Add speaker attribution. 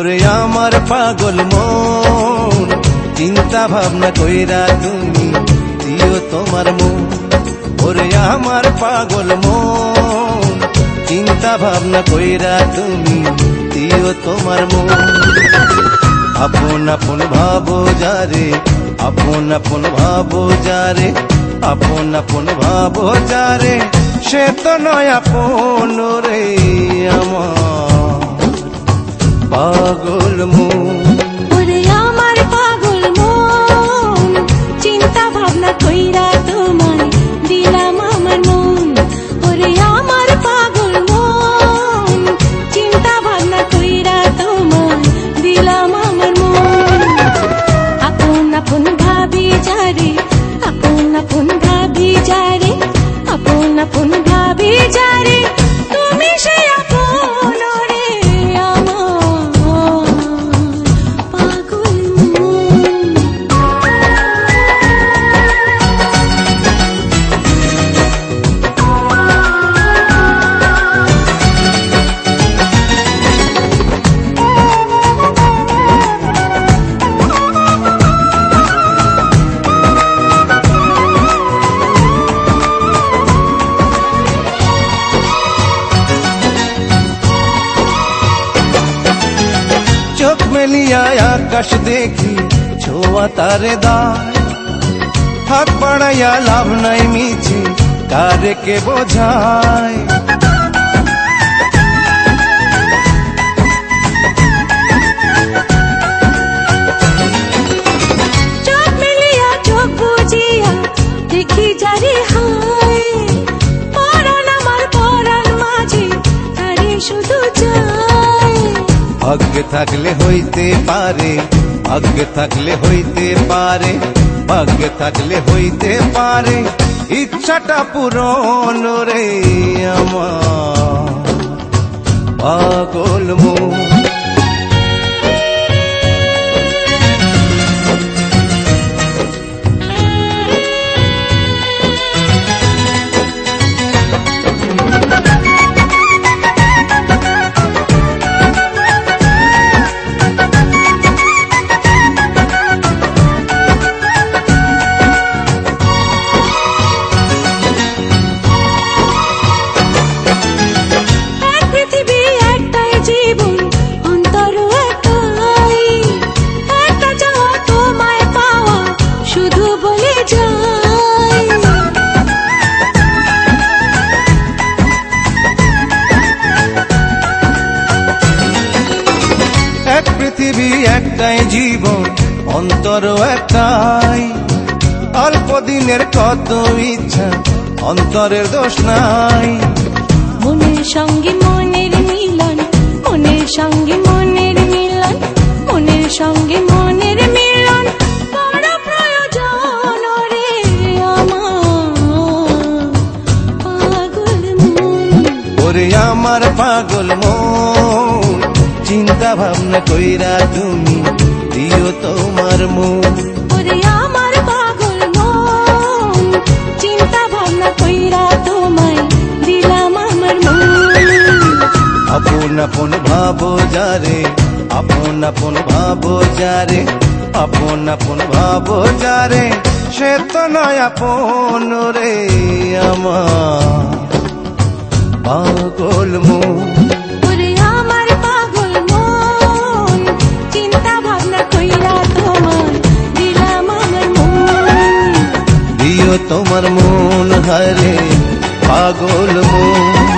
Speaker 1: ওরে আমার পাগল মন, চিন্তা ভাবনা কইরা তুমি দিও তোমার মন। ওরে আমার পাগল মন, চিন্তা ভাবনা কইরা তুমি দিও তোমার মন। আপন আপন ভাবো যারে, আপন আপন ভাবো যারে, আপন আপন ভাবো যারে, সে তো নয় আপন রে আমার পাগল মন।
Speaker 2: ওরে আমার পাগল মন, চিন্তা ভাবনা কইরা তোমায় দিলাম আমার মন। ওরে আমার পাগল মন, চিন্তা ভাবনা কইরা তোমায় দিলাম আমার মন। আপন আপন ভাবি যারে, আপন আপন ভাবি যারে, আপন আপন ভাবি যারে, তুমি সে আপন রে আমার পাগল মন।
Speaker 1: চোখ মেলিয়া আকাশ দেখি ছোঁয়া তারে দায়, হাত বাড়াইয়া লাভ নাই মিছে কারে কে বোঝায়।
Speaker 2: চোখ মেলিয়া চোখ বুজিয়া দেখি যারে হায়, পরাণ আমার পরাণ মাঝে তারে শুধু যায়।
Speaker 1: ভাগ্যে থাকলে হইতে পারে, ভাগ্যে থাকলে হইতে পারে, ভাগ্যে থাকলে হইতে পারে, ইচ্ছাটা পূরণ রে আমার পাগল মন। এক পৃথিবী একটাই জীবন, অন্তর একটাই, অল্প দিনের কত ইচ্ছা, অন্তরের দোষ নাই।
Speaker 2: মনের সঙ্গে মনের মিলন, মনের সঙ্গে মনের মিলন, মনের সঙ্গে মনের মিলন বড় প্রয়োজন রে আমার পাগল মন।
Speaker 1: ওরে আমার পাগল মন, চিন্তা ভাবনা কইরা তুমি দিও তোমার মন।
Speaker 2: ওরে আমার পাগল মন, চিন্তা ভাবনা কইরা তোমায় দিলাম আমার মন।
Speaker 1: আপন আপন ভাবো যারে, আপন আপন ভাবো যারে, আপন আপন ভাবো যারে, সে তো নয় আপন রে আমার পাগল মন।
Speaker 2: ওরে আমার পাগল মন, চিন্তা ভাবনা কইরা তোমায় দিলাম আমার মন।
Speaker 1: দিও তোমার মন হারে পাগল মন।